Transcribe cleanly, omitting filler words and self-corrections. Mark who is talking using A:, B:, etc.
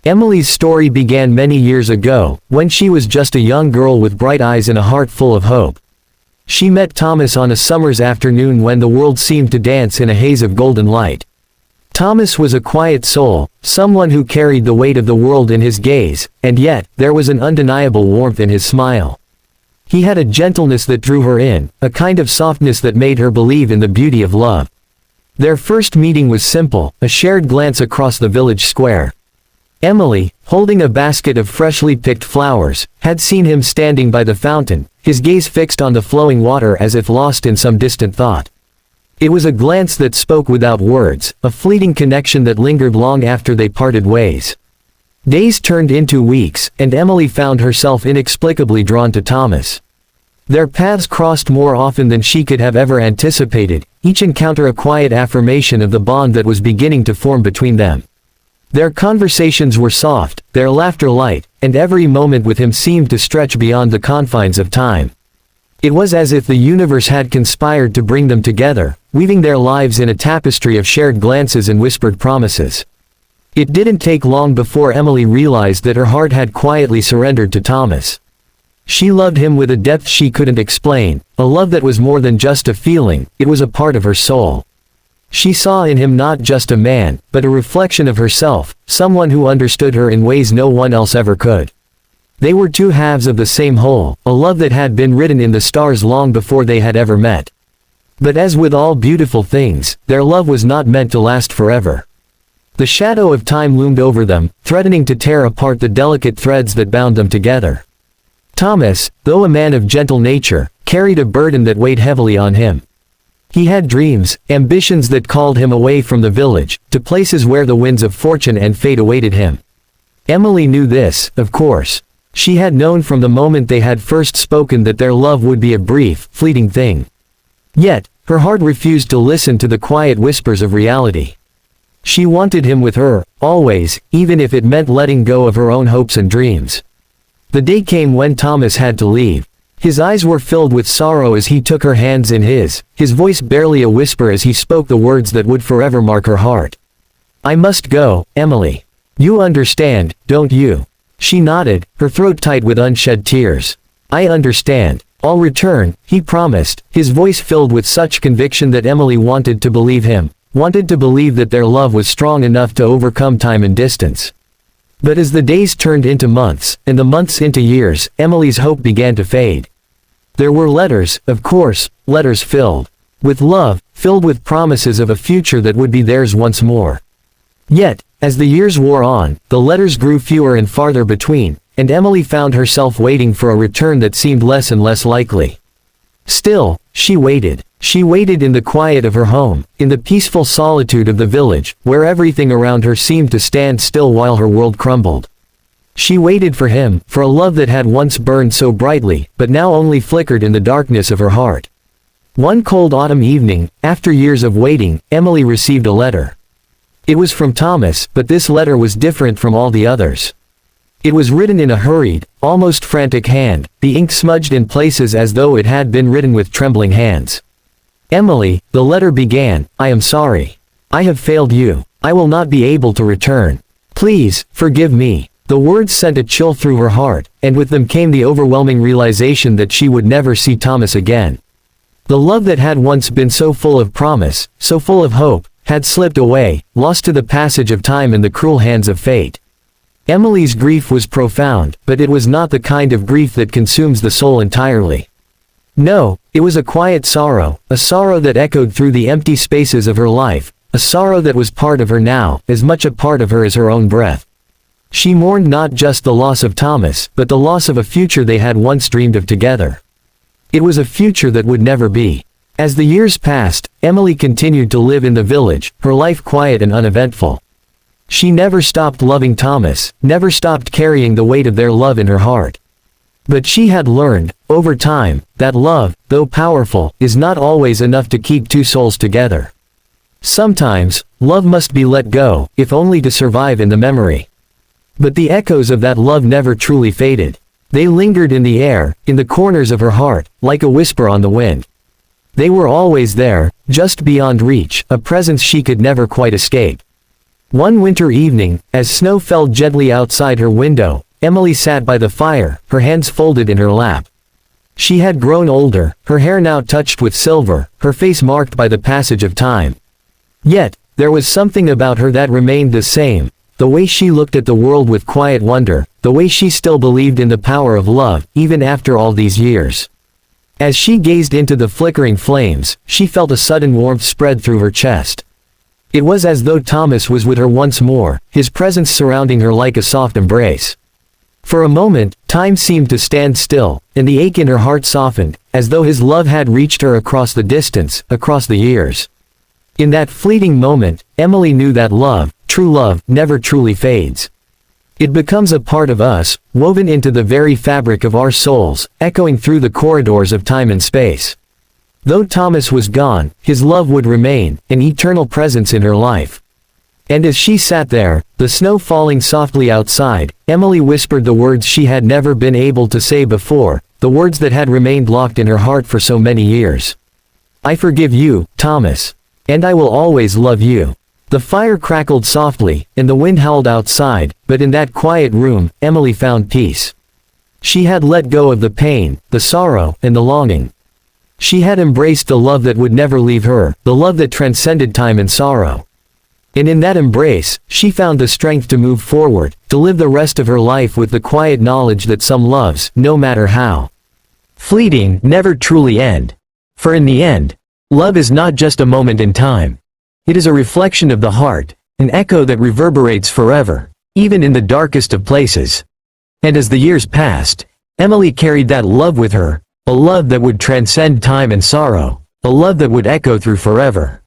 A: Emily's story began many years ago, when she was just a young girl with bright eyes and a heart full of hope. She met Thomas on a summer's afternoon when the world seemed to dance in a haze of golden light. Thomas was a quiet soul, someone who carried the weight of the world in his gaze, and yet, there was an undeniable warmth in his smile. He had a gentleness that drew her in, a kind of softness that made her believe in the beauty of love. Their first meeting was simple, a shared glance across the village square. Emily, holding a basket of freshly picked flowers, had seen him standing by the fountain, his gaze fixed on the flowing water as if lost in some distant thought. It was a glance that spoke without words, a fleeting connection that lingered long after they parted ways. Days turned into weeks, and Emily found herself inexplicably drawn to Thomas. Their paths crossed more often than she could have ever anticipated, each encounter a quiet affirmation of the bond that was beginning to form between them. Their conversations were soft, their laughter light, and every moment with him seemed to stretch beyond the confines of time. It was as if the universe had conspired to bring them together, weaving their lives in a tapestry of shared glances and whispered promises. It didn't take long before Emily realized that her heart had quietly surrendered to Thomas. She loved him with a depth she couldn't explain, a love that was more than just a feeling, it was a part of her soul. She saw in him not just a man, but a reflection of herself, someone who understood her in ways no one else ever could. They were two halves of the same whole, a love that had been written in the stars long before they had ever met. But as with all beautiful things, their love was not meant to last forever. The shadow of time loomed over them, threatening to tear apart the delicate threads that bound them together. Thomas, though a man of gentle nature, carried a burden that weighed heavily on him. He had dreams, ambitions that called him away from the village, to places where the winds of fortune and fate awaited him. Emily knew this, of course. She had known from the moment they had first spoken that their love would be a brief, fleeting thing. Yet, her heart refused to listen to the quiet whispers of reality. She wanted him with her, always, even if it meant letting go of her own hopes and dreams. The day came when Thomas had to leave. His eyes were filled with sorrow as he took her hands in his voice barely a whisper as he spoke the words that would forever mark her heart. "I must go, Emily. You understand, don't you?" She nodded, her throat tight with unshed tears. "I understand. I'll return," he promised, his voice filled with such conviction that Emily wanted to believe him, wanted to believe that their love was strong enough to overcome time and distance. But as the days turned into months, and the months into years, Emily's hope began to fade. There were letters, of course, letters filled with love, filled with promises of a future that would be theirs once more. Yet, as the years wore on, the letters grew fewer and farther between, and Emily found herself waiting for a return that seemed less and less likely. Still, she waited. She waited in the quiet of her home, in the peaceful solitude of the village, where everything around her seemed to stand still while her world crumbled. She waited for him, for a love that had once burned so brightly, but now only flickered in the darkness of her heart. One cold autumn evening, after years of waiting, Emily received a letter. It was from Thomas, but this letter was different from all the others. It was written in a hurried, almost frantic hand, the ink smudged in places as though it had been written with trembling hands. "Emily," the letter began, "I am sorry. I have failed you. I will not be able to return. Please, forgive me." The words sent a chill through her heart, and with them came the overwhelming realization that she would never see Thomas again. The love that had once been so full of promise, so full of hope, had slipped away, lost to the passage of time and the cruel hands of fate. Emily's grief was profound, but it was not the kind of grief that consumes the soul entirely. No, it was a quiet sorrow, a sorrow that echoed through the empty spaces of her life, a sorrow that was part of her now, as much a part of her as her own breath. She mourned not just the loss of Thomas, but the loss of a future they had once dreamed of together. It was a future that would never be. As the years passed, Emily continued to live in the village, her life quiet and uneventful. She never stopped loving Thomas, never stopped carrying the weight of their love in her heart. But she had learned, over time, that love, though powerful, is not always enough to keep two souls together. Sometimes, love must be let go, if only to survive in the memory. But the echoes of that love never truly faded. They lingered in the air, in the corners of her heart, like a whisper on the wind. They were always there, just beyond reach, a presence she could never quite escape. One winter evening, as snow fell gently outside her window, Emily sat by the fire, her hands folded in her lap. She had grown older, her hair now touched with silver, her face marked by the passage of time. Yet, there was something about her that remained the same, the way she looked at the world with quiet wonder, the way she still believed in the power of love, even after all these years. As she gazed into the flickering flames, she felt a sudden warmth spread through her chest. It was as though Thomas was with her once more, his presence surrounding her like a soft embrace. For a moment, time seemed to stand still, and the ache in her heart softened, as though his love had reached her across the distance, across the years. In that fleeting moment, Emily knew that love, true love, never truly fades. It becomes a part of us, woven into the very fabric of our souls, echoing through the corridors of time and space. Though Thomas was gone, his love would remain, an eternal presence in her life. And as she sat there, the snow falling softly outside, Emily whispered the words she had never been able to say before, the words that had remained locked in her heart for so many years. "I forgive you, Thomas. And I will always love you." The fire crackled softly, and the wind howled outside, but in that quiet room, Emily found peace. She had let go of the pain, the sorrow, and the longing. She had embraced the love that would never leave her, the love that transcended time and sorrow. And in that embrace, she found the strength to move forward, to live the rest of her life with the quiet knowledge that some loves, no matter how fleeting, never truly end. For in the end, love is not just a moment in time. It is a reflection of the heart, an echo that reverberates forever, even in the darkest of places. And as the years passed, Emily carried that love with her, a love that would transcend time and sorrow, a love that would echo through forever.